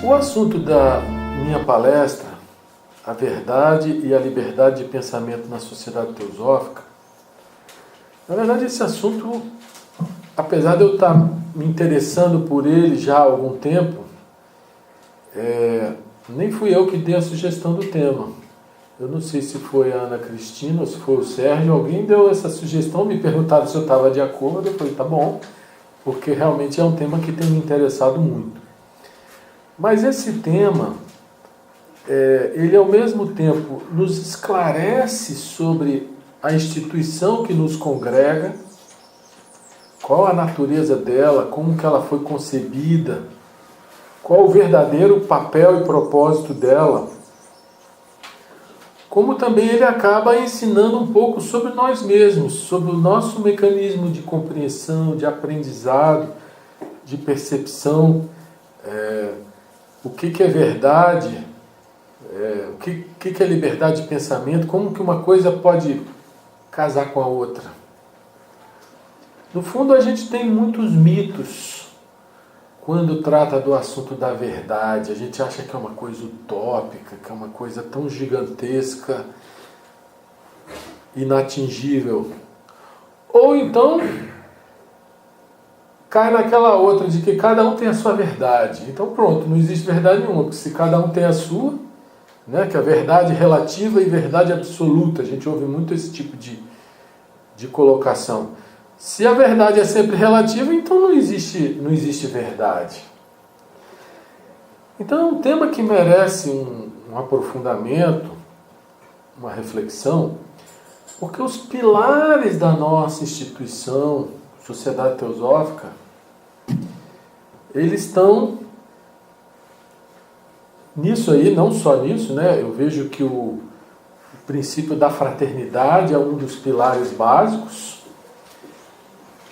O assunto da minha palestra, a verdade e a liberdade de pensamento na sociedade teosófica, na verdade esse assunto, apesar de eu estar me interessando por ele já há algum tempo, nem fui eu que dei a sugestão do tema. Eu não sei se foi a Ana Cristina ou se foi o Sérgio, alguém deu essa sugestão, me perguntaram se eu estava de acordo, eu falei, tá bom, porque realmente é um tema que tem me interessado muito. Mas esse tema, ele ao mesmo tempo nos esclarece sobre a instituição que nos congrega, qual a natureza dela, como que ela foi concebida, qual o verdadeiro papel e propósito dela, como também ele acaba ensinando um pouco sobre nós mesmos, sobre o nosso mecanismo de compreensão, de aprendizado, de percepção, o que é verdade, o que é liberdade de pensamento, como que uma coisa pode casar com a outra. No fundo, a gente tem muitos mitos quando trata do assunto da verdade. A gente acha que é uma coisa utópica, que é uma coisa tão gigantesca, inatingível. Ou então cai naquela outra de que cada um tem a sua verdade. Então pronto, não existe verdade nenhuma, porque se cada um tem a sua, né, que é a verdade relativa e verdade absoluta, a gente ouve muito esse tipo de colocação. Se a verdade é sempre relativa, então não existe verdade. Então é um tema que merece um aprofundamento, uma reflexão, porque os pilares da nossa instituição, Sociedade Teosófica, eles estão nisso aí, não só nisso, né? Eu vejo que o princípio da fraternidade é um dos pilares básicos,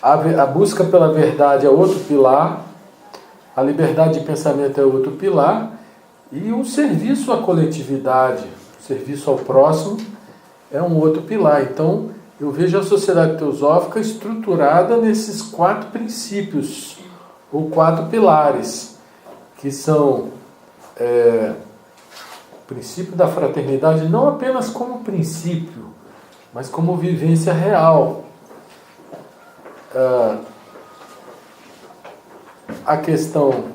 a busca pela verdade é outro pilar, a liberdade de pensamento é outro pilar, e o serviço à coletividade, o serviço ao próximo, é um outro pilar. Então, eu vejo a Sociedade Teosófica estruturada nesses 4 princípios, ou 4 pilares, que são o princípio da fraternidade, não apenas como princípio, mas como vivência real. A questão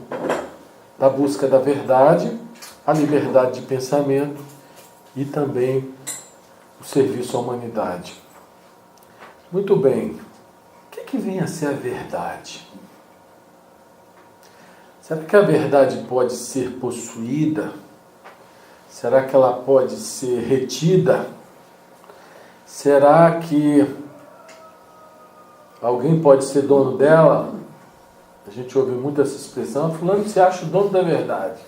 da busca da verdade, a liberdade de pensamento e também o serviço à humanidade. Muito bem. O que vem a ser a verdade? Será que a verdade pode ser possuída? Será que ela pode ser retida? Será que alguém pode ser dono dela? A gente ouve muito essa expressão, fulano se acha o dono da verdade.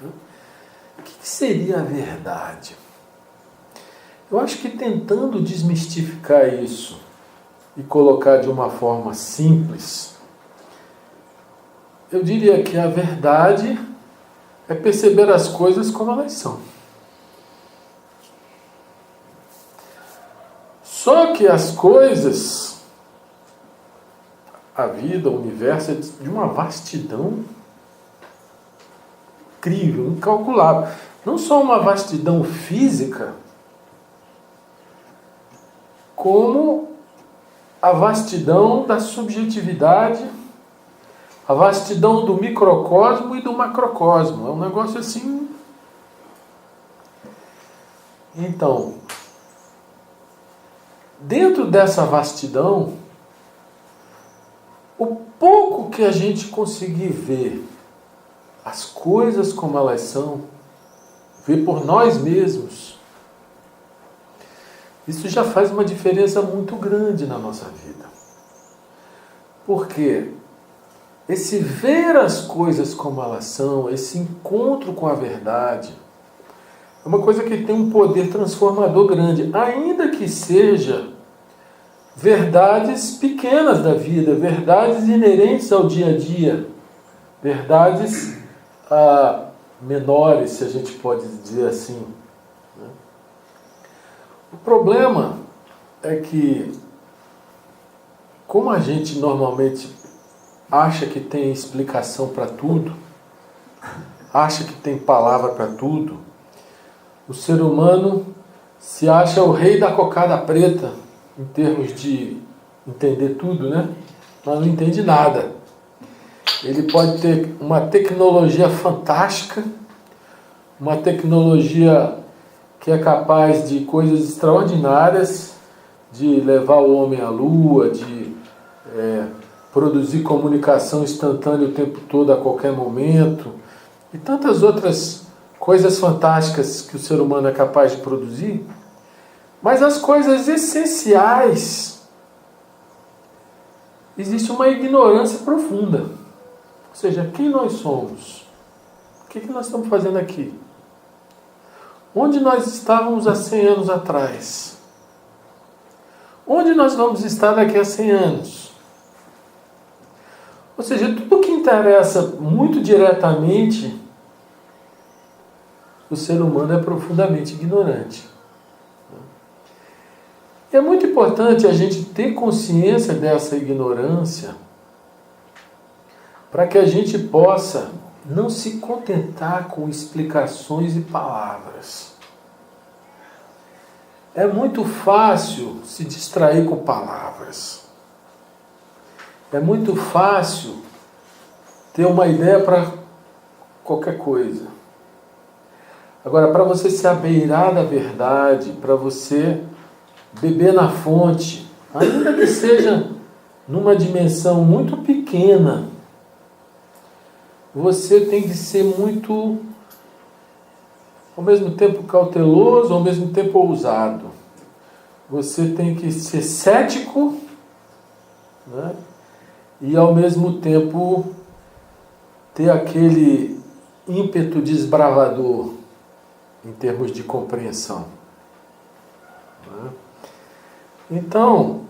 O que seria a verdade? Eu acho que tentando desmistificar isso e colocar de uma forma simples, eu diria que a verdade é perceber as coisas como elas são. Só que as coisas, a vida, o universo, é de uma vastidão incrível, incalculável. Não só uma vastidão física, como a vastidão da subjetividade, a vastidão do microcosmo e do macrocosmo. É um negócio assim. Então, dentro dessa vastidão, o pouco que a gente conseguir ver as coisas como elas são, ver por nós mesmos, isso já faz uma diferença muito grande na nossa vida. Porque esse ver as coisas como elas são, esse encontro com a verdade, é uma coisa que tem um poder transformador grande, ainda que seja verdades pequenas da vida, verdades inerentes ao dia a dia, verdades menores, se a gente pode dizer assim. O problema é que, como a gente normalmente acha que tem explicação para tudo, acha que tem palavra para tudo. O ser humano se acha o rei da cocada preta, em termos de entender tudo, né? Mas não entende nada. Ele pode ter uma tecnologia fantástica, uma tecnologia que é capaz de coisas extraordinárias, de levar o homem à lua, de produzir comunicação instantânea o tempo todo, a qualquer momento, e tantas outras coisas fantásticas que o ser humano é capaz de produzir. Mas as coisas essenciais, existe uma ignorância profunda. Ou seja, quem nós somos? O que nós estamos fazendo aqui? Onde nós estávamos há 100 anos atrás? Onde nós vamos estar daqui a 100 anos? Ou seja, tudo que interessa muito diretamente, o ser humano é profundamente ignorante. E é muito importante a gente ter consciência dessa ignorância para que a gente possa não se contentar com explicações e palavras. É muito fácil se distrair com palavras. É muito fácil ter uma ideia para qualquer coisa. Agora, para você se abeirar da verdade, para você beber na fonte, ainda que seja numa dimensão muito pequena, você tem que ser muito, ao mesmo tempo cauteloso, ao mesmo tempo ousado. Você tem que ser cético, né? E ao mesmo tempo ter aquele ímpeto desbravador em termos de compreensão. Né? Então,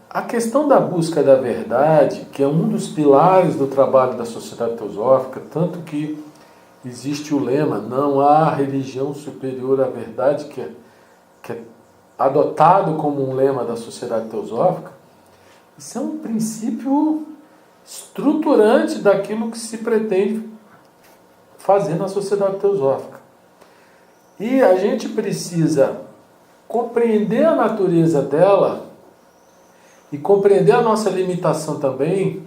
a questão da busca da verdade, que é um dos pilares do trabalho da Sociedade Teosófica, tanto que existe o lema, não há religião superior à verdade, que é adotado como um lema da Sociedade Teosófica, isso é um princípio estruturante daquilo que se pretende fazer na Sociedade Teosófica. E a gente precisa compreender a natureza dela e compreender a nossa limitação também,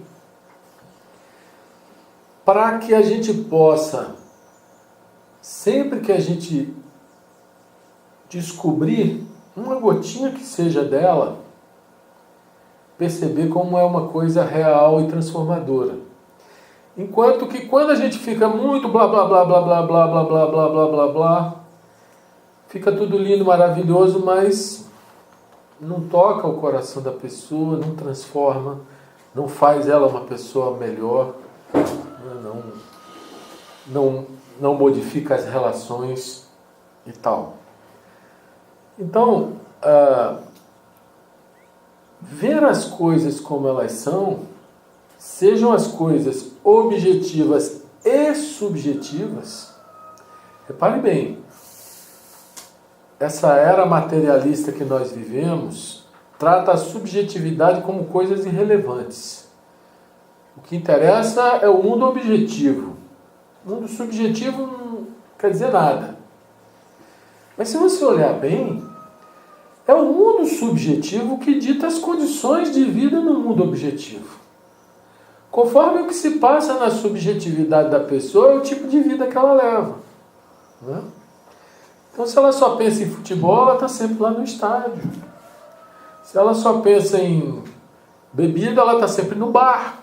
para que a gente possa, sempre que a gente descobrir uma gotinha que seja dela, perceber como é uma coisa real e transformadora. Enquanto que quando a gente fica muito blá blá blá blá blá blá blá blá blá blá blá blá, fica tudo lindo, maravilhoso, mas não toca o coração da pessoa, não transforma, não faz ela uma pessoa melhor, não modifica as relações e tal. Então, ver as coisas como elas são, sejam as coisas objetivas e subjetivas, repare bem, essa era materialista que nós vivemos trata a subjetividade como coisas irrelevantes. O que interessa é o mundo objetivo. O mundo subjetivo não quer dizer nada. Mas se você olhar bem, é o mundo subjetivo que dita as condições de vida no mundo objetivo. Conforme o que se passa na subjetividade da pessoa, é o tipo de vida que ela leva. Né? Então, se ela só pensa em futebol, ela está sempre lá no estádio. Se ela só pensa em bebida, ela está sempre no bar.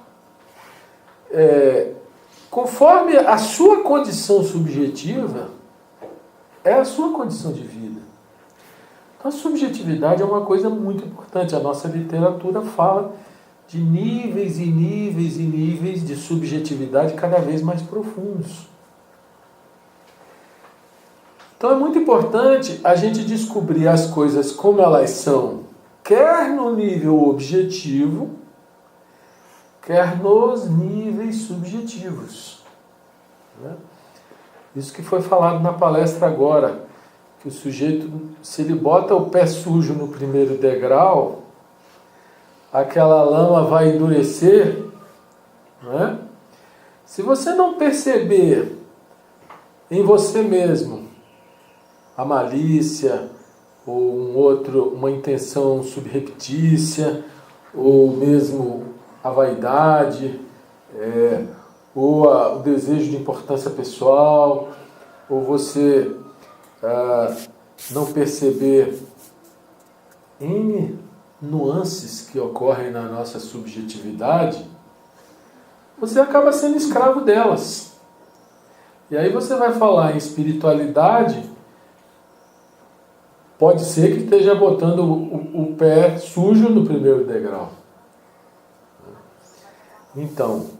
Conforme a sua condição subjetiva, é a sua condição de vida. Então, a subjetividade é uma coisa muito importante. A nossa literatura fala de níveis e níveis e níveis de subjetividade cada vez mais profundos. Então é muito importante a gente descobrir as coisas como elas são, quer no nível objetivo, quer nos níveis subjetivos. Né? Isso que foi falado na palestra agora, que o sujeito, se ele bota o pé sujo no primeiro degrau, aquela lama vai endurecer, né? Se você não perceber em você mesmo a malícia, ou uma intenção subreptícia, ou mesmo a vaidade, ou o desejo de importância pessoal, ou você não perceber N nuances que ocorrem na nossa subjetividade, você acaba sendo escravo delas. E aí você vai falar em espiritualidade, pode ser que esteja botando o pé sujo no primeiro degrau. Então,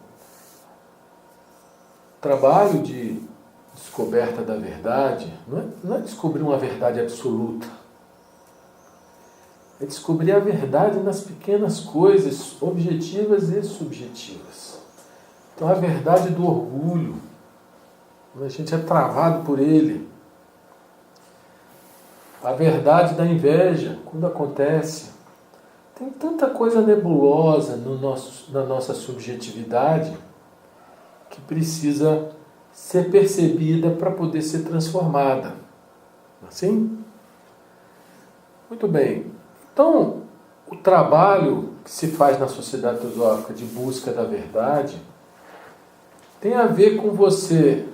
trabalho de descoberta da verdade não é descobrir uma verdade absoluta. É descobrir a verdade nas pequenas coisas, objetivas e subjetivas. Então, a verdade do orgulho, quando a gente é travado por ele. A verdade da inveja, quando acontece. Tem tanta coisa nebulosa na nossa subjetividade que precisa ser percebida para poder ser transformada. Assim? Muito bem. Então, o trabalho que se faz na sociedade teosófica de busca da verdade tem a ver com você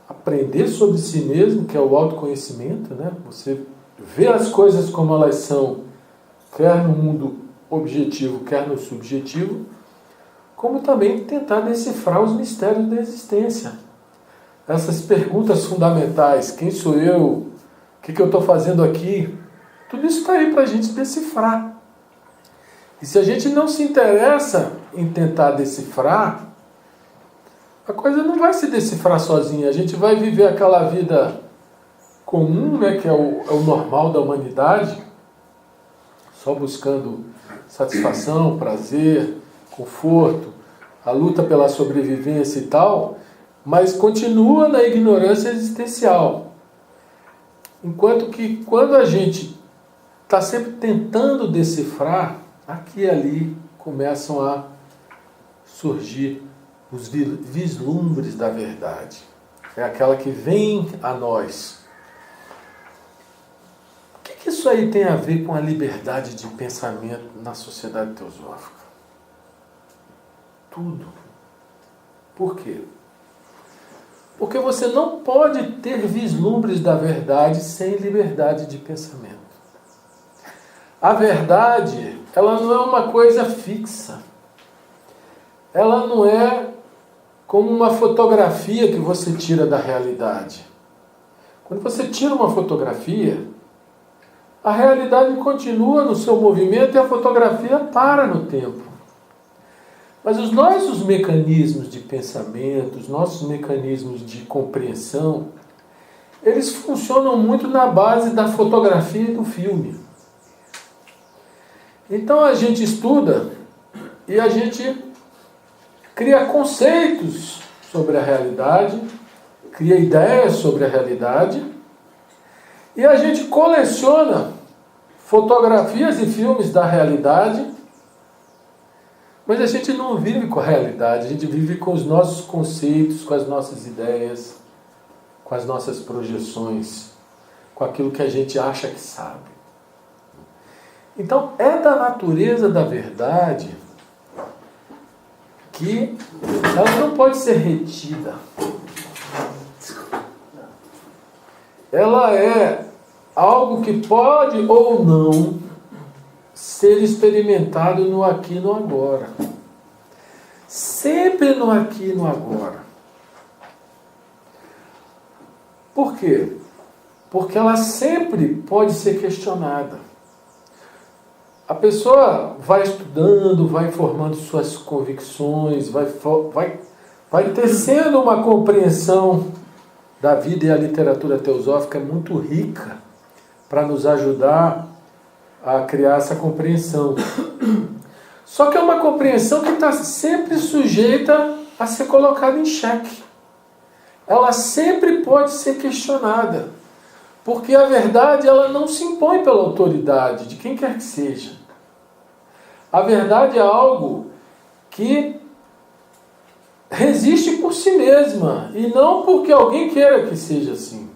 aprender sobre si mesmo, que é o autoconhecimento, né? Você vê as coisas como elas são, quer no mundo objetivo, quer no subjetivo, como também tentar decifrar os mistérios da existência. Essas perguntas fundamentais, quem sou eu, o que eu estou fazendo aqui, tudo isso está aí para a gente decifrar. E se a gente não se interessa em tentar decifrar, a coisa não vai se decifrar sozinha. A gente vai viver aquela vida comum, né, que é o normal da humanidade, só buscando satisfação, prazer, conforto, a luta pela sobrevivência e tal, mas continua na ignorância existencial. Enquanto que quando a gente está sempre tentando decifrar, aqui e ali começam a surgir os vislumbres da verdade. É aquela que vem a nós. O que isso aí tem a ver com a liberdade de pensamento na sociedade teosófica? Tudo. Por quê? Porque você não pode ter vislumbres da verdade sem liberdade de pensamento. A verdade, ela não é uma coisa fixa. Ela não é como uma fotografia que você tira da realidade. Quando você tira uma fotografia, a realidade continua no seu movimento e a fotografia para no tempo. Mas os nossos mecanismos de pensamento, os nossos mecanismos de compreensão, eles funcionam muito na base da fotografia e do filme. Então a gente estuda e a gente cria conceitos sobre a realidade, cria ideias sobre a realidade, e a gente coleciona fotografias e filmes da realidade, mas a gente não vive com a realidade, a gente vive com os nossos conceitos, com as nossas ideias, com as nossas projeções, com aquilo que a gente acha que sabe. Então, é da natureza da verdade que ela não pode ser retida. Ela é algo que pode ou não ser experimentado no aqui e no agora. Sempre no aqui e no agora. Por quê? Porque ela sempre pode ser questionada. A pessoa vai estudando, vai formando suas convicções, vai tecendo uma compreensão da vida, e a literatura teosófica é muito rica para nos ajudar a criar essa compreensão. Só que é uma compreensão que está sempre sujeita a ser colocada em xeque. Ela sempre pode ser questionada, porque a verdade ela não se impõe pela autoridade de quem quer que seja. A verdade é algo que resiste por si mesma, e não porque alguém queira que seja assim.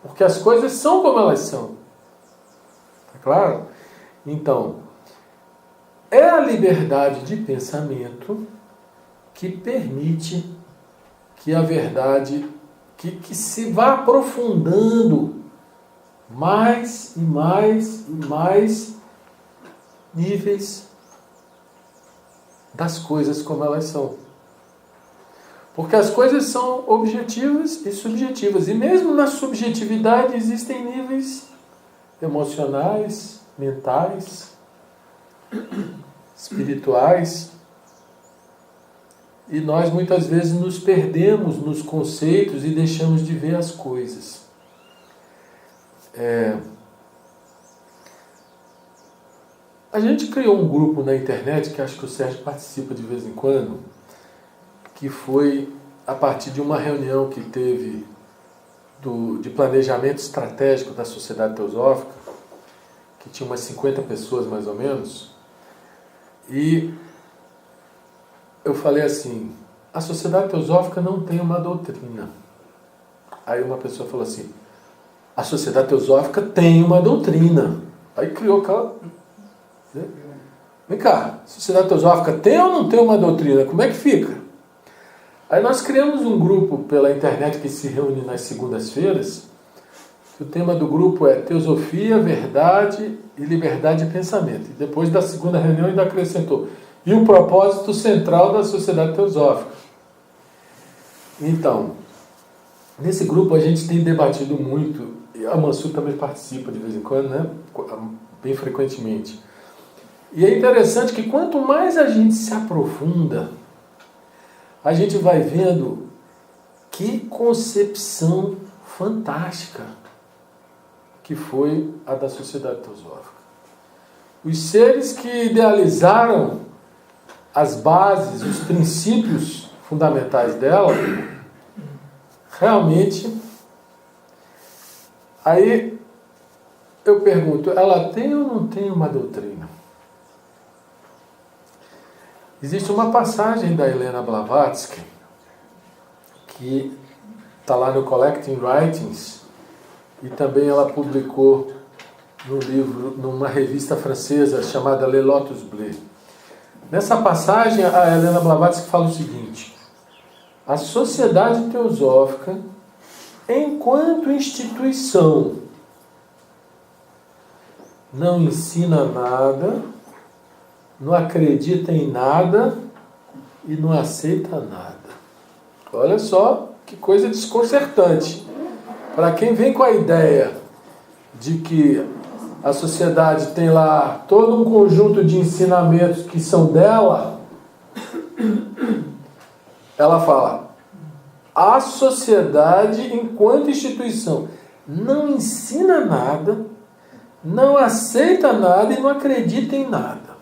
Porque as coisas são como elas são. Tá claro? Então, é a liberdade de pensamento que permite que a verdade, que se vá aprofundando mais e mais e mais níveis das coisas como elas são. Porque as coisas são objetivas e subjetivas. E mesmo na subjetividade existem níveis emocionais, mentais, espirituais. E nós muitas vezes nos perdemos nos conceitos e deixamos de ver as coisas. A gente criou um grupo na internet, que acho que o Sérgio participa de vez em quando, que foi a partir de uma reunião que teve de planejamento estratégico da Sociedade Teosófica, que tinha umas 50 pessoas mais ou menos, e eu falei assim, a Sociedade Teosófica não tem uma doutrina. Aí uma pessoa falou assim, a Sociedade Teosófica tem uma doutrina. Aí criou aquela... Vem cá, a Sociedade Teosófica tem ou não tem uma doutrina? Como é que fica? Aí nós criamos um grupo pela internet que se reúne nas segundas-feiras. O tema do grupo é Teosofia, Verdade e Liberdade de Pensamento. E depois da segunda reunião ainda acrescentou, e o propósito central da Sociedade Teosófica. Então, nesse grupo a gente tem debatido muito, e a Mansur também participa de vez em quando, né? Bem frequentemente. E é interessante que quanto mais a gente se aprofunda, a gente vai vendo que concepção fantástica que foi a da Sociedade Teosófica. Os seres que idealizaram as bases, os princípios fundamentais dela, realmente, aí eu pergunto, ela tem ou não tem uma doutrina? Existe uma passagem da Helena Blavatsky, que está lá no Collecting Writings, e também ela publicou no livro, numa revista francesa chamada Le Lotus Bleu. Nessa passagem, a Helena Blavatsky fala o seguinte, a Sociedade Teosófica, enquanto instituição, não ensina nada, não acredita em nada e não aceita nada. Olha só que coisa desconcertante. Para quem vem com a ideia de que a sociedade tem lá todo um conjunto de ensinamentos que são dela, ela fala, a sociedade, enquanto instituição, não ensina nada, não aceita nada e não acredita em nada.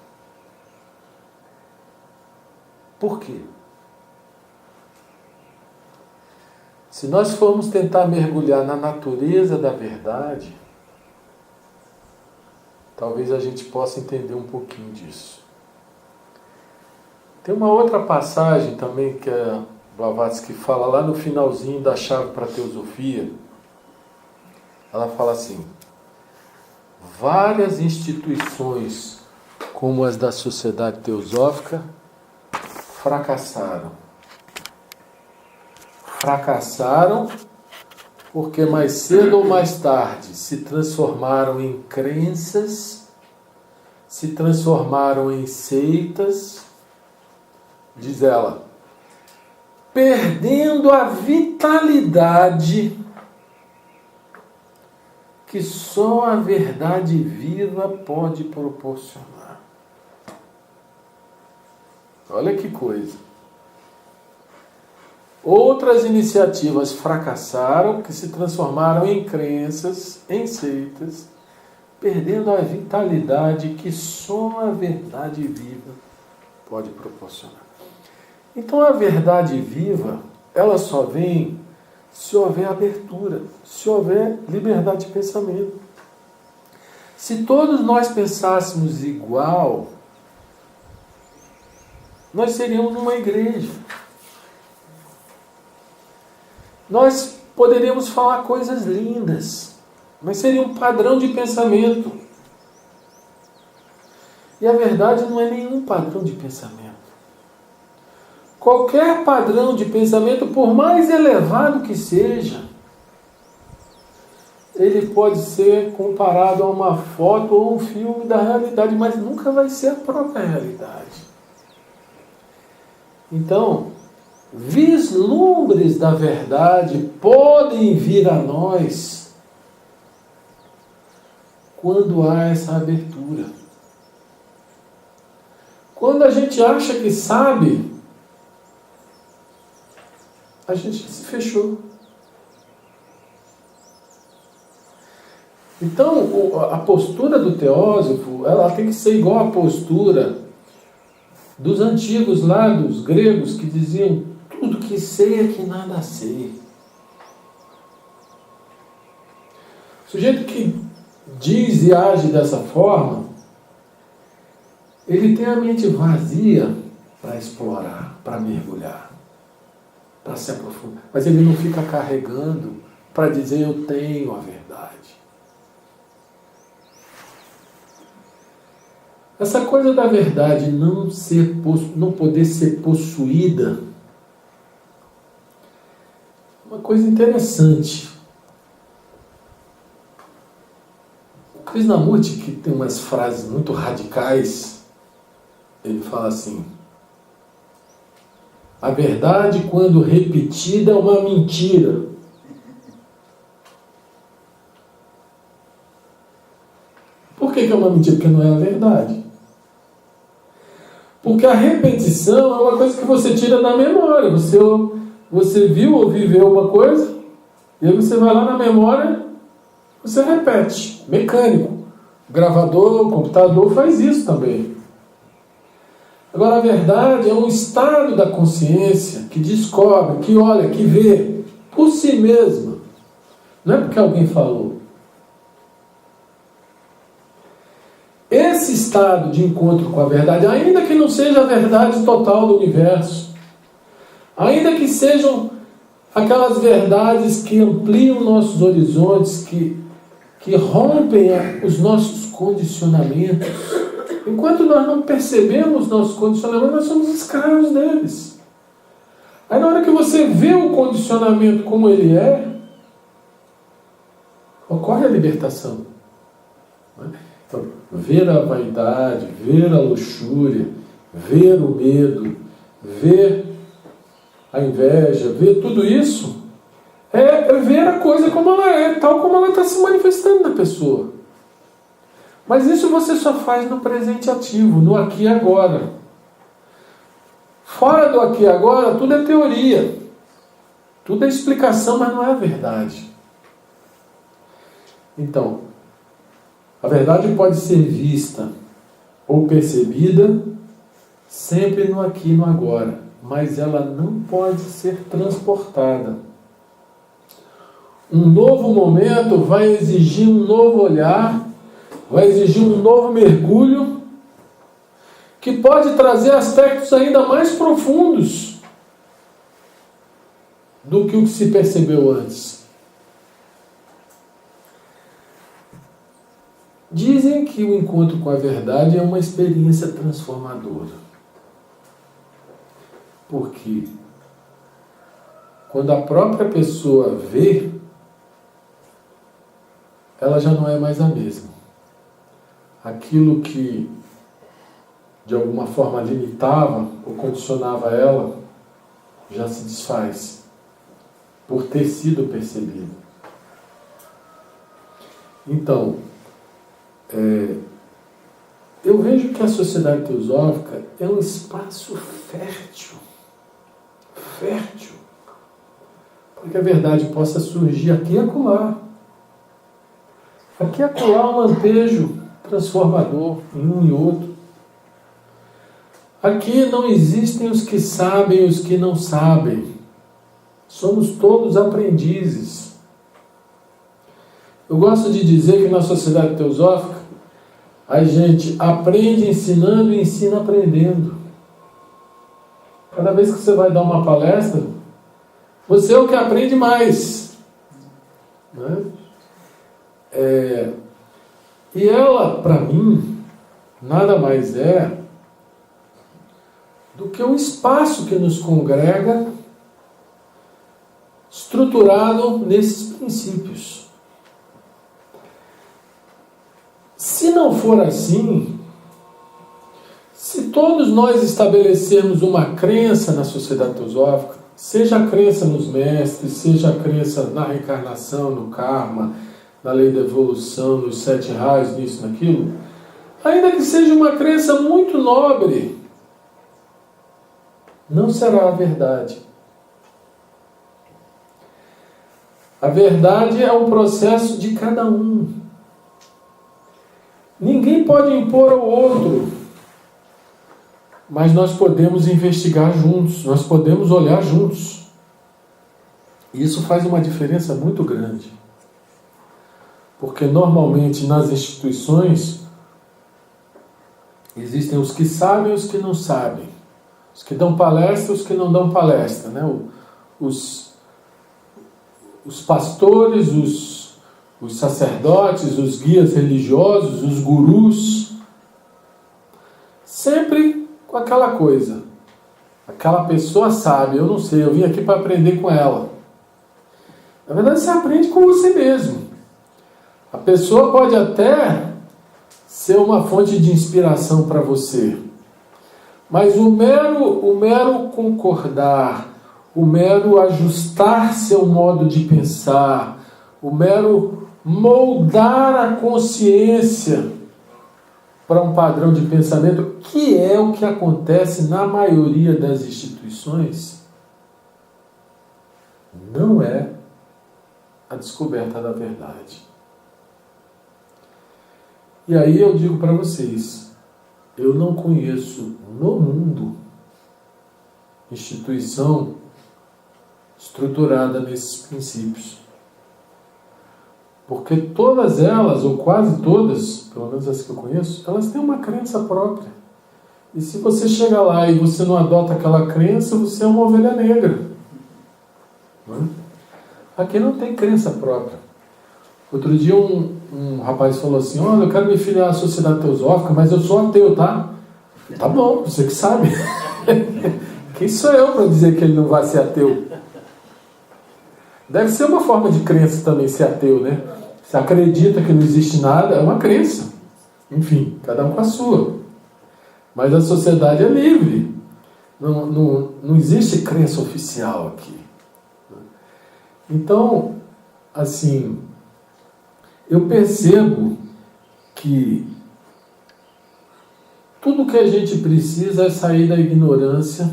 Por quê? Se nós formos tentar mergulhar na natureza da verdade, talvez a gente possa entender um pouquinho disso. Tem uma outra passagem também que a Blavatsky fala lá no finalzinho da Chave para a Teosofia. Ela fala assim, várias instituições como as da Sociedade Teosófica fracassaram. Fracassaram porque mais cedo ou mais tarde se transformaram em crenças, se transformaram em seitas, diz ela, perdendo a vitalidade que só a verdade viva pode proporcionar. Olha que coisa. Outras iniciativas fracassaram, que se transformaram em crenças, em seitas, perdendo a vitalidade que só a verdade viva pode proporcionar. Então a verdade viva, ela só vem se houver abertura, se houver liberdade de pensamento. Se todos nós pensássemos igual, nós seríamos uma igreja. nós poderíamos falar coisas lindas, mas seria um padrão de pensamento. E a verdade não é nenhum padrão de pensamento. Qualquer padrão de pensamento, por mais elevado que seja, ele pode ser comparado a uma foto ou um filme da realidade, mas nunca vai ser a própria realidade. Então, vislumbres da verdade podem vir a nós quando há essa abertura. Quando a gente acha que sabe, a gente se fechou. Então, a postura do teósofo, ela tem que ser igual à postura dos antigos lá, dos gregos, que diziam: tudo que sei é que nada sei. O sujeito que diz e age dessa forma, ele tem a mente vazia para explorar, para mergulhar, para se aprofundar. Mas ele não fica carregando para dizer: eu tenho a verdade. Essa coisa da verdade não poder ser possuída, é uma coisa interessante. O Krishnamurti, que tem umas frases muito radicais, ele fala assim: a verdade, quando repetida, é uma mentira. Por que é uma mentira? Porque não é a verdade. Porque a repetição é uma coisa que você tira da memória. Você viu ou viveu uma coisa, e aí você vai lá na memória, você repete. Mecânico. O gravador, o computador faz isso também. Agora, a verdade é um estado da consciência que descobre, que olha, que vê por si mesma. Não é porque alguém falou. Esse estado de encontro com a verdade, ainda que não seja a verdade total do universo, ainda que sejam aquelas verdades que ampliam nossos horizontes, que rompem os nossos condicionamentos, enquanto nós não percebemos nossos condicionamentos, nós somos escravos deles. Aí na hora que você vê o condicionamento como ele é, ocorre a libertação. Então, ver a vaidade, ver a luxúria, ver o medo, ver a inveja, ver tudo isso, é ver a coisa como ela é, tal como ela está se manifestando na pessoa. Mas isso você só faz no presente ativo, no aqui e agora. Fora do aqui e agora, tudo é teoria. Tudo é explicação, mas não é a verdade. Então, a verdade pode ser vista ou percebida sempre no aqui e no agora, mas ela não pode ser transportada. Um novo momento vai exigir um novo olhar, vai exigir um novo mergulho, que pode trazer aspectos ainda mais profundos do que o que se percebeu antes. Dizem que o encontro com a verdade é uma experiência transformadora. Porque quando a própria pessoa vê, ela já não é mais a mesma. Aquilo que de alguma forma limitava ou condicionava ela, já se desfaz por ter sido percebido. Então, eu vejo que a sociedade teosófica é um espaço fértil, para que a verdade possa surgir aqui e acolá. Aqui e acolá um lampejo transformador em um e outro. Aqui não existem os que sabem e os que não sabem. Somos todos aprendizes. Eu gosto de dizer que na sociedade teosófica a gente aprende ensinando e ensina aprendendo. Cada vez que você vai dar uma palestra, você é o que aprende mais. Né? E ela, para mim, nada mais é do que um espaço que nos congrega estruturado nesses princípios. Se não for assim, se todos nós estabelecermos uma crença na sociedade teosófica, seja a crença nos mestres, seja a crença na reencarnação, no karma, na lei da evolução, nos 7 raios, nisso, naquilo, ainda que seja uma crença muito nobre, não será a verdade. A verdade é um processo de cada um. Ninguém pode impor ao outro, mas nós podemos investigar juntos, nós podemos olhar juntos. E isso faz uma diferença muito grande. Porque normalmente nas instituições existem os que sabem e os que não sabem. Os que dão palestra e os que não dão palestra. Né? Os pastores, os sacerdotes, os guias religiosos, os gurus. Sempre com aquela coisa. Aquela pessoa sabe, eu não sei, eu vim aqui para aprender com ela. Na verdade, você aprende com você mesmo. A pessoa pode até ser uma fonte de inspiração para você. Mas o mero concordar, o mero ajustar seu modo de pensar, o mero moldar a consciência para um padrão de pensamento, que é o que acontece na maioria das instituições, não é a descoberta da verdade. E aí eu digo para vocês, eu não conheço no mundo instituição estruturada nesses princípios. Porque todas elas, ou quase todas, pelo menos as que eu conheço, elas têm uma crença própria. E se você chega lá e você não adota aquela crença, você é uma ovelha negra. Não é? Aqui não tem crença própria. Outro dia um rapaz falou assim, olha, eu quero me filiar à sociedade teosófica, mas eu sou ateu, tá? Tá bom, você que sabe. Quem sou eu para dizer que ele não vai ser ateu? Deve ser uma forma de crença também ser ateu, né? Você acredita que não existe nada, é uma crença. Enfim, cada um com a sua. Mas a sociedade é livre. Não existe crença oficial aqui. Então, assim, eu percebo que tudo que a gente precisa é sair da ignorância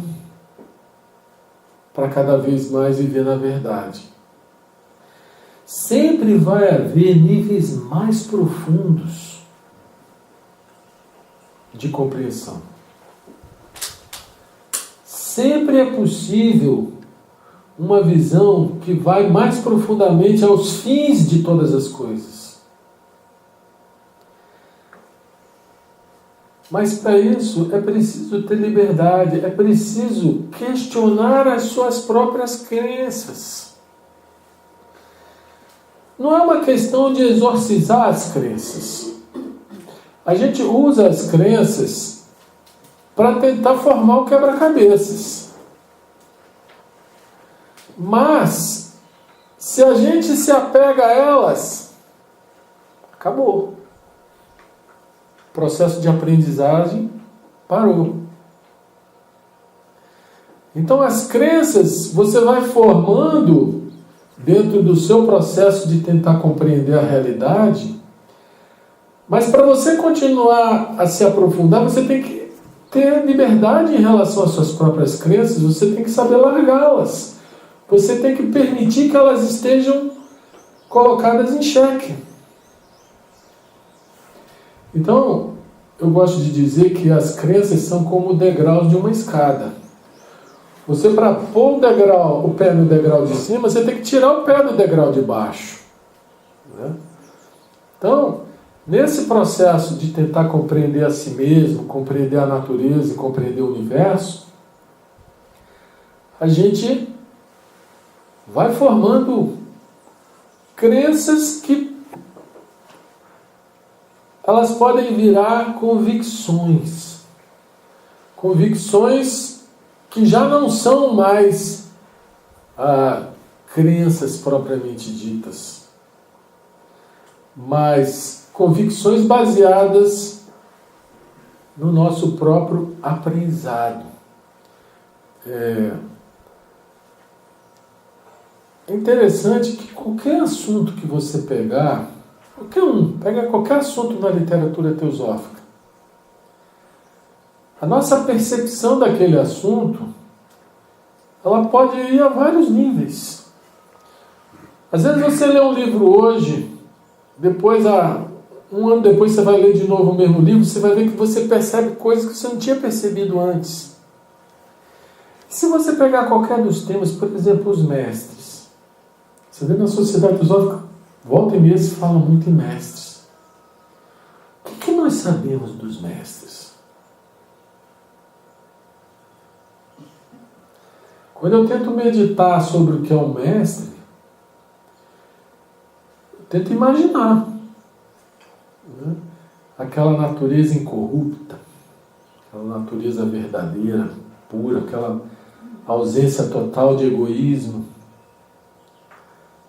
para cada vez mais viver na verdade. Sempre vai haver níveis mais profundos de compreensão. Sempre é possível uma visão que vai mais profundamente aos fins de todas as coisas. Mas para isso é preciso ter liberdade, é preciso questionar as suas próprias crenças. Não é uma questão de exorcizar as crenças. A gente usa as crenças para tentar formar o quebra-cabeças. Mas, se a gente se apega a elas, acabou. O processo de aprendizagem parou. Então, as crenças você vai formando dentro do seu processo de tentar compreender a realidade, mas para você continuar a se aprofundar, você tem que ter liberdade em relação às suas próprias crenças, você tem que saber largá-las. Você tem que permitir que elas estejam colocadas em xeque. Então, eu gosto de dizer que as crenças são como degraus de uma escada. Você, para pôr o pé no degrau de cima, você tem que tirar o pé do degrau de baixo. Né? Então, nesse processo de tentar compreender a si mesmo, compreender a natureza e compreender o universo, a gente vai formando crenças que elas podem virar convicções. Convicções que já não são mais crenças propriamente ditas, mas convicções baseadas no nosso próprio aprendizado. É interessante que qualquer assunto que você pegar, pega qualquer assunto na literatura teosófica, a nossa percepção daquele assunto, ela pode ir a vários níveis. Às vezes você lê um livro hoje, depois, um ano depois você vai ler de novo o mesmo livro, você vai ver que você percebe coisas que você não tinha percebido antes. E se você pegar qualquer dos temas, por exemplo, os mestres, você vê na sociedade teosófica, volta e meia se fala muito em mestres. O que nós sabemos dos mestres? Quando eu tento meditar sobre o que é um mestre, eu tento imaginar, né? Aquela natureza incorrupta, aquela natureza verdadeira, pura, aquela ausência total de egoísmo,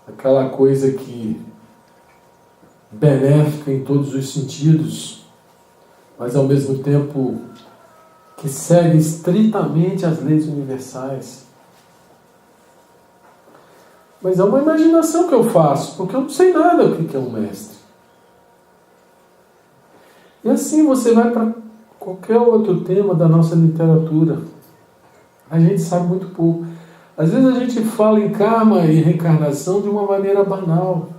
aquela coisa que benéfica em todos os sentidos, mas ao mesmo tempo que segue estritamente as leis universais. Mas é uma imaginação que eu faço, porque eu não sei nada o que é um mestre. E assim você vai para qualquer outro tema da nossa literatura. A gente sabe muito pouco. Às vezes a gente fala em karma e reencarnação de uma maneira banal.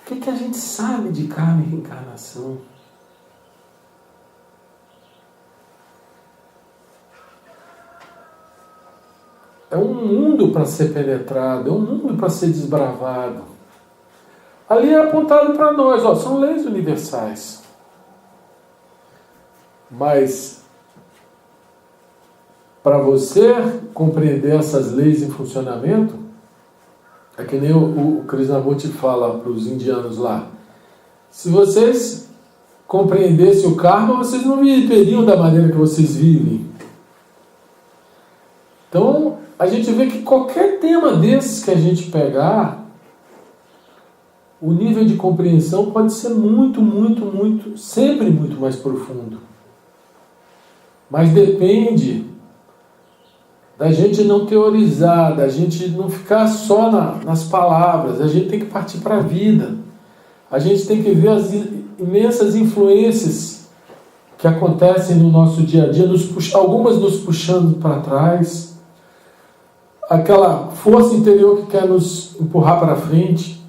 O que a gente sabe de karma e reencarnação? É um mundo para ser penetrado, é um mundo para ser desbravado. Ali é apontado para nós, são leis universais. Mas, para você compreender essas leis em funcionamento, é que nem o Krishnamurti fala para os indianos lá. Se vocês compreendessem o karma, vocês não viveriam da maneira que vocês vivem. Então, a gente vê que qualquer tema desses que a gente pegar, o nível de compreensão pode ser muito, sempre muito mais profundo. Mas depende da gente não teorizar, da gente não ficar só nas palavras, a gente tem que partir para a vida. A gente tem que ver as imensas influências que acontecem no nosso dia a dia, algumas nos puxando para trás, aquela força interior que quer nos empurrar para frente,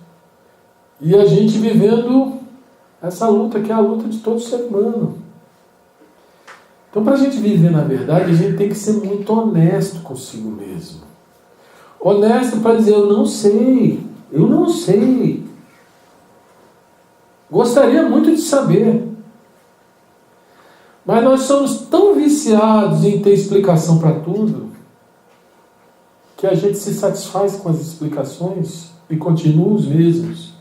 e a gente vivendo essa luta, que é a luta de todo ser humano. Então, para a gente viver na verdade, a gente tem que ser muito honesto consigo mesmo. Honesto para dizer, eu não sei. Gostaria muito de saber. Mas nós somos tão viciados em ter explicação para tudo, que a gente se satisfaz com as explicações e continua os mesmos.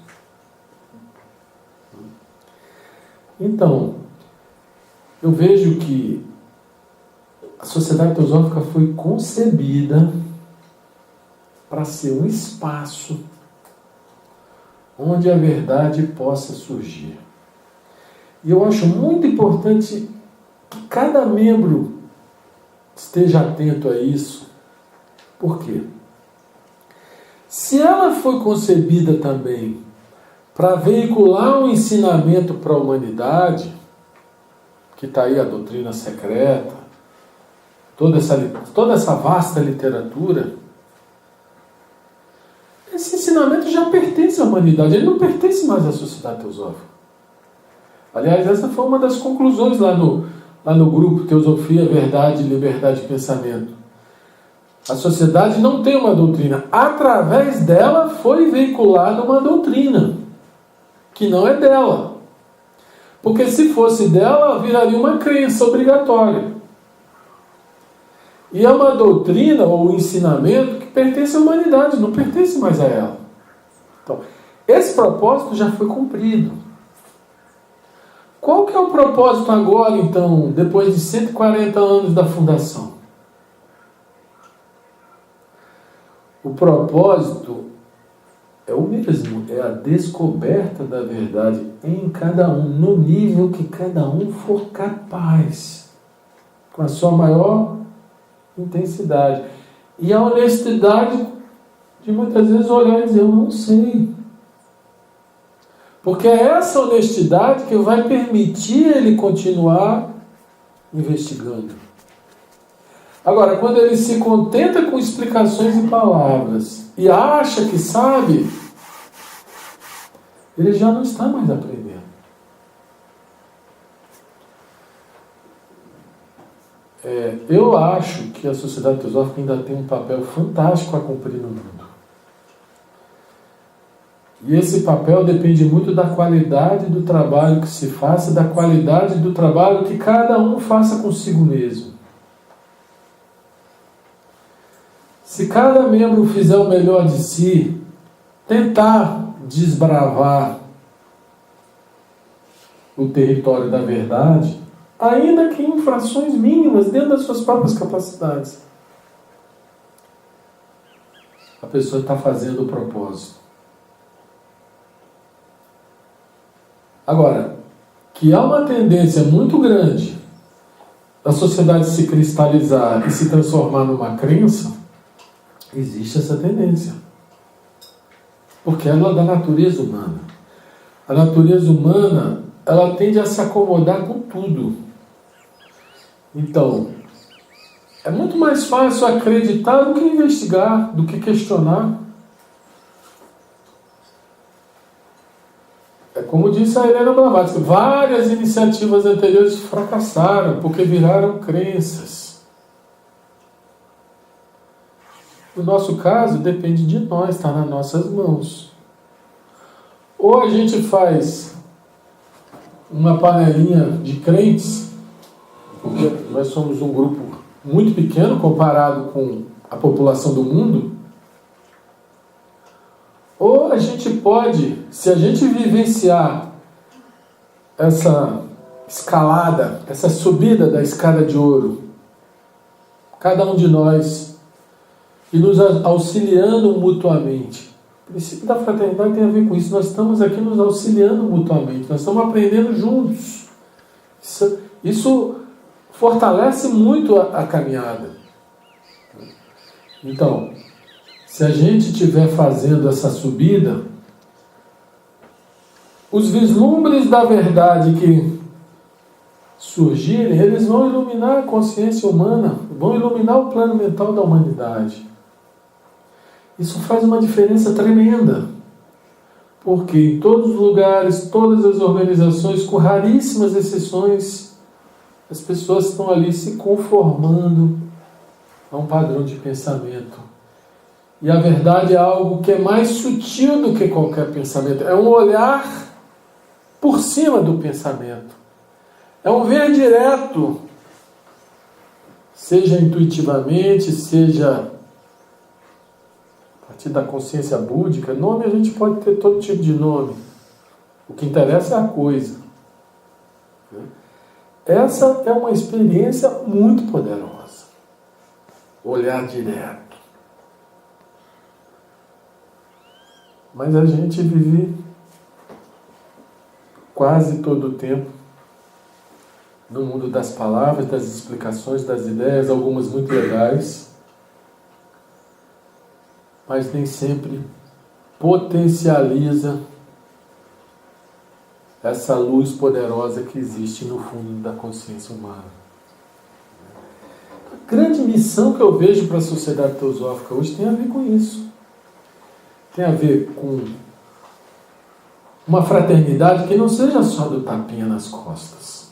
Então, eu vejo que a sociedade teosófica foi concebida para ser um espaço onde a verdade possa surgir. E eu acho muito importante que cada membro esteja atento a isso. Por quê? Se ela foi concebida também para veicular um ensinamento para a humanidade, que está aí a doutrina secreta, toda essa vasta literatura, esse ensinamento já pertence à humanidade, ele não pertence mais à sociedade teosófica. Aliás, essa foi uma das conclusões lá no grupo Teosofia, Verdade, Liberdade de Pensamento. A sociedade não tem uma doutrina. Através dela foi veiculada uma doutrina, que não é dela. Porque se fosse dela, viraria uma crença obrigatória. E é uma doutrina ou ensinamento que pertence à humanidade, não pertence mais a ela. Então, esse propósito já foi cumprido. Qual que é o propósito agora, então, depois de 140 anos da fundação? O propósito é o mesmo, é a descoberta da verdade em cada um, no nível que cada um for capaz, com a sua maior intensidade. E a honestidade de muitas vezes olhar e dizer, eu não sei. Porque é essa honestidade que vai permitir ele continuar investigando. Agora, quando ele se contenta com explicações e palavras e acha que sabe, ele já não está mais aprendendo. Eu acho que a Sociedade Teosófica ainda tem um papel fantástico a cumprir no mundo. E esse papel depende muito da qualidade do trabalho que se faça, da qualidade do trabalho que cada um faça consigo mesmo. Se cada membro fizer o melhor de si, tentar desbravar o território da verdade, ainda que em frações mínimas, dentro das suas próprias capacidades, a pessoa está fazendo o propósito. Agora, que há uma tendência muito grande da sociedade se cristalizar e se transformar numa crença, existe essa tendência. Porque ela é da natureza humana. A natureza humana, ela tende a se acomodar com tudo. Então, é muito mais fácil acreditar do que investigar, do que questionar. É como disse a Helena Blavatsky, várias iniciativas anteriores fracassaram porque viraram crenças. No nosso caso, depende de nós, está nas nossas mãos. Ou a gente faz uma panelinha de crentes, porque nós somos um grupo muito pequeno comparado com a população do mundo, ou a gente pode, se a gente vivenciar essa escalada, essa subida da escada de ouro, cada um de nós, e nos auxiliando mutuamente. O princípio da fraternidade tem a ver com isso. Nós estamos aqui nos auxiliando mutuamente, nós estamos aprendendo juntos. Isso fortalece muito a caminhada. Então, se a gente estiver fazendo essa subida, os vislumbres da verdade que surgirem, eles vão iluminar a consciência humana, vão iluminar o plano mental da humanidade. Isso faz uma diferença tremenda, porque em todos os lugares, todas as organizações, com raríssimas exceções, as pessoas estão ali se conformando a um padrão de pensamento. E a verdade é algo que é mais sutil do que qualquer pensamento. É um olhar por cima do pensamento. É um ver direto, seja intuitivamente, seja a partir da consciência búdica. Nome a gente pode ter todo tipo de nome. O que interessa é a coisa. Essa é uma experiência muito poderosa. Olhar direto. Mas a gente vive quase todo o tempo no mundo das palavras, das explicações, das ideias, algumas muito legais, mas nem sempre potencializa essa luz poderosa que existe no fundo da consciência humana. A grande missão que eu vejo para a sociedade teosófica hoje tem a ver com isso. Tem a ver com uma fraternidade que não seja só do tapinha nas costas.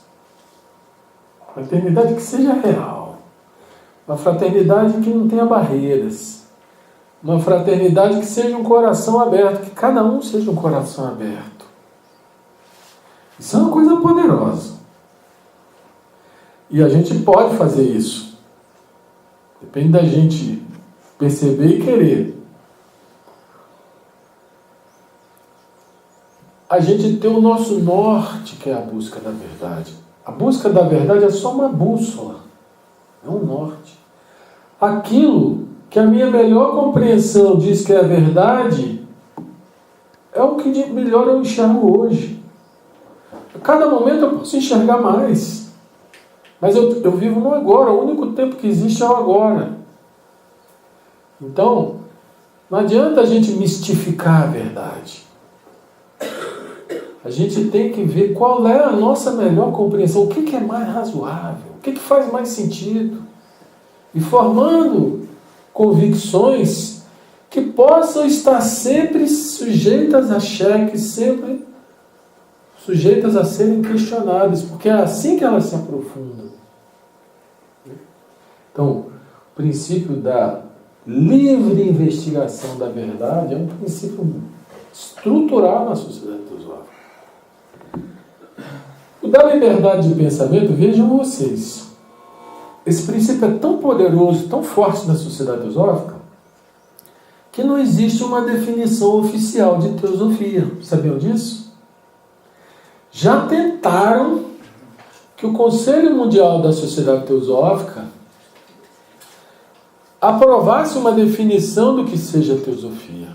Fraternidade que seja real. Uma fraternidade que não tenha barreiras. Uma fraternidade que seja um coração aberto, que cada um seja um coração aberto. Isso é uma coisa poderosa. E a gente pode fazer isso. Depende da gente perceber e querer. A gente tem o nosso norte, que é a busca da verdade. A busca da verdade é só uma bússola, é um norte. Aquilo que a minha melhor compreensão diz que é a verdade, é o que de melhor eu enxergo hoje. A cada momento eu posso enxergar mais. Mas eu vivo no agora, o único tempo que existe é o agora. Então, não adianta a gente mistificar a verdade. A gente tem que ver qual é a nossa melhor compreensão, o que é mais razoável, o que faz mais sentido. E formando convicções que possam estar sempre sujeitas a cheque, sempre sujeitas a serem questionadas, porque é assim que elas se aprofundam. Então, o princípio da livre investigação da verdade é um princípio estrutural na sociedade teosófica. O da liberdade de pensamento, vejam vocês, esse princípio é tão poderoso, tão forte na sociedade teosófica, que não existe uma definição oficial de teosofia. Sabiam disso? Já tentaram que o Conselho Mundial da Sociedade Teosófica aprovasse uma definição do que seja teosofia.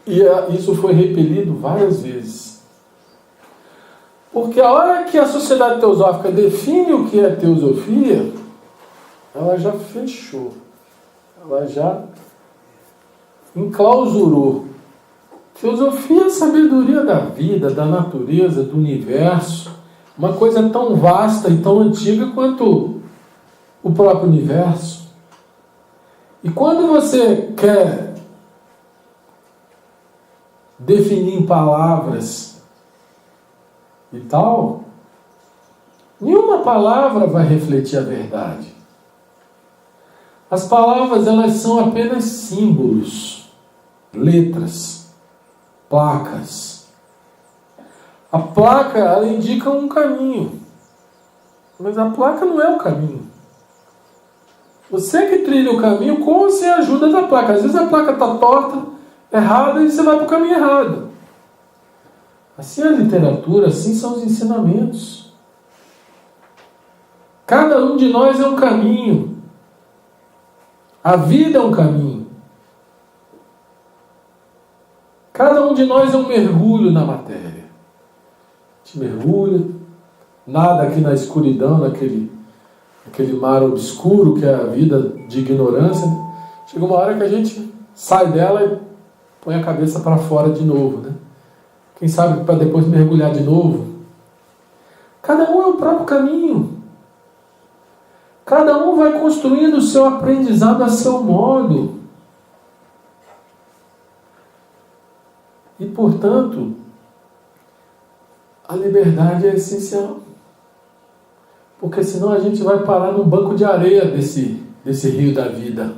E isso foi repelido várias vezes. Porque a hora que a Sociedade Teosófica define o que é teosofia, ela já fechou. Ela já enclausurou. Teosofia é a sabedoria da vida, da natureza, do universo. Uma coisa tão vasta e tão antiga quanto o próprio universo. E quando você quer definir em palavras e tal, nenhuma palavra vai refletir a verdade. As palavras, elas são apenas símbolos, letras, placas. A placa, ela indica um caminho, mas a placa não é o caminho. Você que trilha o caminho com ou sem a ajuda da placa. Às vezes a placa está torta, errada, e você vai para o caminho errado. Assim é a literatura, assim são os ensinamentos. Cada um de nós é um caminho. A vida é um caminho. Cada um de nós é um mergulho na matéria. A gente mergulha, nada aqui na escuridão, naquele mar obscuro que é a vida de ignorância. Chega uma hora que a gente sai dela e põe a cabeça para fora de novo, né? Quem sabe para depois mergulhar de novo. Cada um é o próprio caminho. Cada um vai construindo o seu aprendizado a seu modo. E, portanto, a liberdade é essencial. Porque senão a gente vai parar num banco de areia desse rio da vida.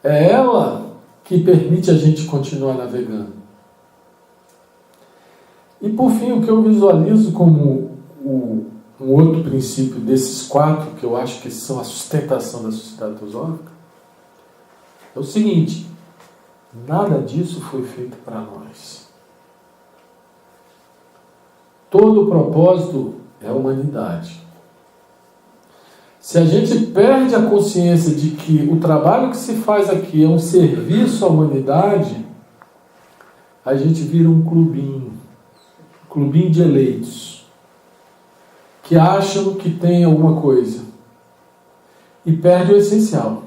É ela que permite a gente continuar navegando. E por fim, o que eu visualizo como um outro princípio desses quatro, que eu acho que são a sustentação da sociedade teosófica, é o seguinte: nada disso foi feito para nós. Todo o propósito é a humanidade. Se a gente perde a consciência de que o trabalho que se faz aqui é um serviço à humanidade, a gente vira um clubinho de eleitos, que acham que tem alguma coisa, e perde o essencial.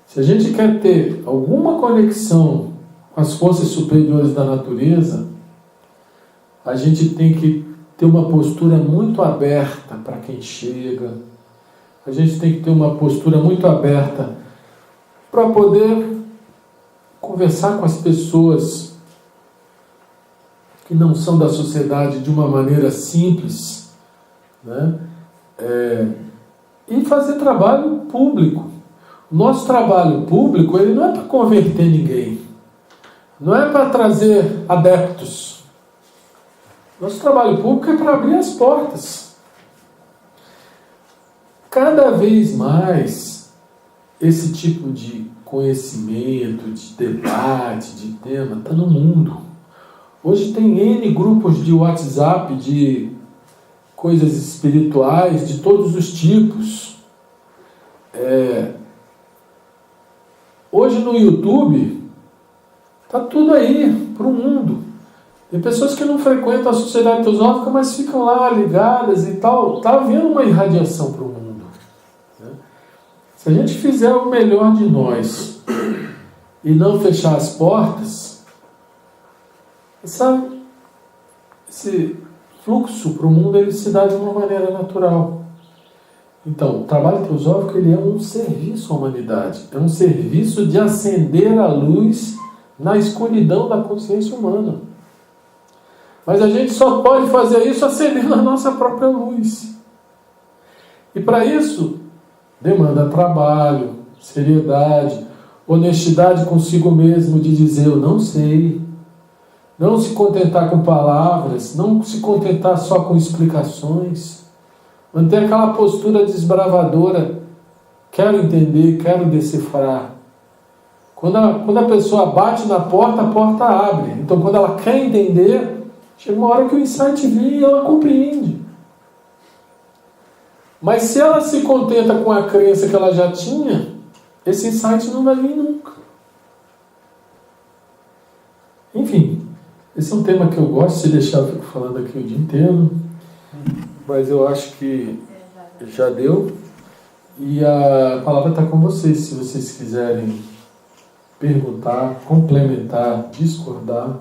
Se a gente quer ter alguma conexão com as forças superiores da natureza, a gente tem que ter uma postura muito aberta para quem chega. A gente tem que ter uma postura muito aberta para poder conversar com as pessoas que não são da sociedade de uma maneira simples, né? E fazer trabalho público. O nosso trabalho público, ele não é para converter ninguém, não é para trazer adeptos. Nosso trabalho público é para abrir as portas. cada vez mais esse tipo de conhecimento, de debate, de tema, está no mundo. Hoje tem N grupos de WhatsApp, de coisas espirituais, de todos os tipos. Hoje no YouTube, está tudo aí para o mundo. Tem pessoas que não frequentam a Sociedade Teosófica, mas ficam lá ligadas e tal. Está havendo uma irradiação para o mundo. Né? Se a gente fizer o melhor de nós e não fechar as portas, esse fluxo para o mundo ele se dá de uma maneira natural. Então, o trabalho teosófico ele é um serviço à humanidade. É um serviço de acender a luz na escuridão da consciência humana. Mas a gente só pode fazer isso acendendo a nossa própria luz. E para isso, demanda trabalho, seriedade, honestidade consigo mesmo de dizer eu não sei. Não se contentar com palavras, não se contentar só com explicações. Manter aquela postura desbravadora. Quero entender, quero decifrar. Quando a pessoa bate na porta, a porta abre. Então quando ela quer entender, chega uma hora que o insight vem e ela compreende. Mas se ela se contenta com a crença que ela já tinha, esse insight não vai vir nunca. Enfim, esse é um tema que eu gosto, se deixar eu fico falando aqui o dia inteiro, mas eu acho que já deu. E a palavra está com vocês, se vocês quiserem perguntar, complementar, discordar.